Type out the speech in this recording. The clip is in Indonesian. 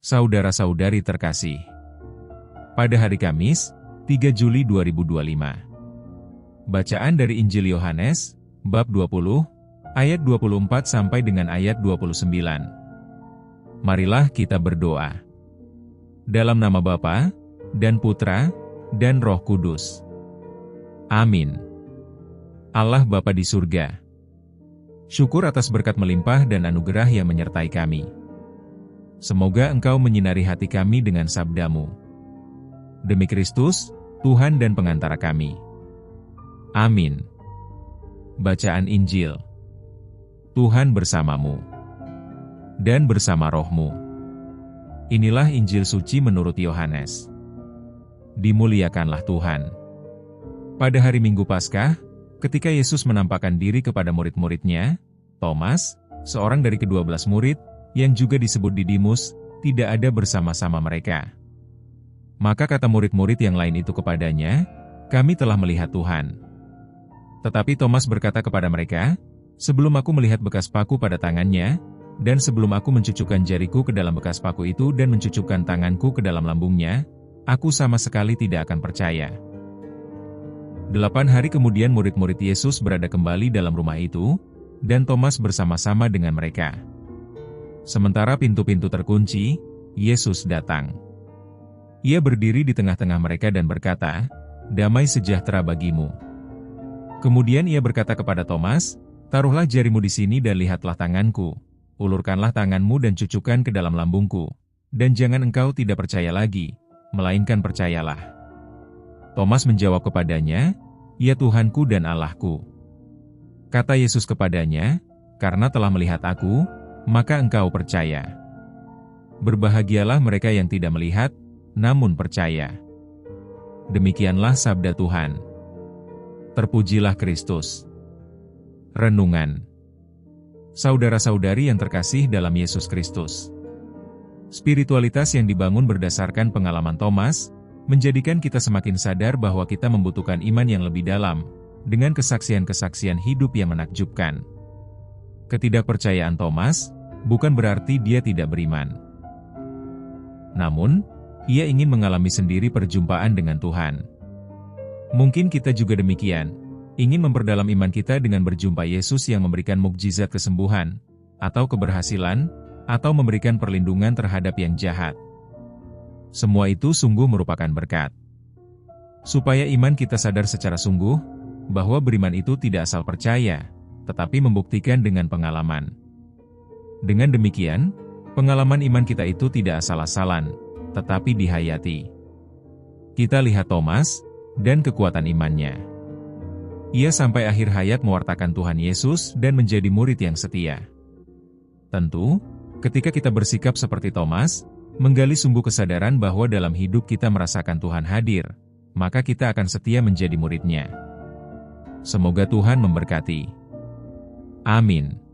Saudara-saudari terkasih, pada hari Kamis, 3 Juli 2025. Bacaan dari Injil Yohanes, bab 20, ayat 24 sampai dengan ayat 29. Marilah kita berdoa. Dalam nama Bapa, dan Putra, dan Roh Kudus. Amin. Allah Bapa di surga, syukur atas berkat melimpah dan anugerah yang menyertai kami. Semoga Engkau menyinari hati kami dengan sabda-Mu. Demi Kristus, Tuhan dan pengantara kami. Amin. Bacaan Injil. Tuhan bersamamu dan bersama rohmu. Inilah Injil suci menurut Yohanes. Dimuliakanlah Tuhan. Pada hari Minggu Paskah, ketika Yesus menampakkan diri kepada murid-muridnya, Thomas, seorang dari ke-12 murid, yang juga disebut Didimus, tidak ada bersama-sama mereka. Maka kata murid-murid yang lain itu kepadanya, "Kami telah melihat Tuhan." Tetapi Thomas berkata kepada mereka, "Sebelum aku melihat bekas paku pada tangannya, dan sebelum aku mencucukkan jariku ke dalam bekas paku itu dan mencucukkan tanganku ke dalam lambungnya, aku sama sekali tidak akan percaya." 8 hari kemudian murid-murid Yesus berada kembali dalam rumah itu, dan Thomas bersama-sama dengan mereka. Sementara pintu-pintu terkunci, Yesus datang. Ia berdiri di tengah-tengah mereka dan berkata, "Damai sejahtera bagimu." Kemudian ia berkata kepada Thomas, "Taruhlah jarimu di sini dan lihatlah tanganku. Ulurkanlah tanganmu dan cucukkan ke dalam lambungku. Dan jangan engkau tidak percaya lagi, melainkan percayalah." Thomas menjawab kepadanya, "Ya Tuhanku dan Allahku." Kata Yesus kepadanya, "Karena telah melihat aku, maka engkau percaya. Berbahagialah mereka yang tidak melihat, namun percaya." Demikianlah sabda Tuhan. Terpujilah Kristus. Renungan. Saudara-saudari yang terkasih dalam Yesus Kristus, spiritualitas yang dibangun berdasarkan pengalaman Thomas, menjadikan kita semakin sadar bahwa kita membutuhkan iman yang lebih dalam, dengan kesaksian-kesaksian hidup yang menakjubkan. Ketidakpercayaan Thomas bukan berarti dia tidak beriman. Namun, ia ingin mengalami sendiri perjumpaan dengan Tuhan. Mungkin kita juga demikian, ingin memperdalam iman kita dengan berjumpa Yesus yang memberikan mukjizat kesembuhan, atau keberhasilan, atau memberikan perlindungan terhadap yang jahat. Semua itu sungguh merupakan berkat. Supaya iman kita sadar secara sungguh, bahwa beriman itu tidak asal percaya, tetapi membuktikan dengan pengalaman. Dengan demikian, pengalaman iman kita itu tidak asal-asalan, tetapi dihayati. Kita lihat Thomas, dan kekuatan imannya. Ia sampai akhir hayat mewartakan Tuhan Yesus dan menjadi murid yang setia. Tentu, ketika kita bersikap seperti Thomas, menggali sumbu kesadaran bahwa dalam hidup kita merasakan Tuhan hadir, maka kita akan setia menjadi murid-Nya. Semoga Tuhan memberkati. Amin.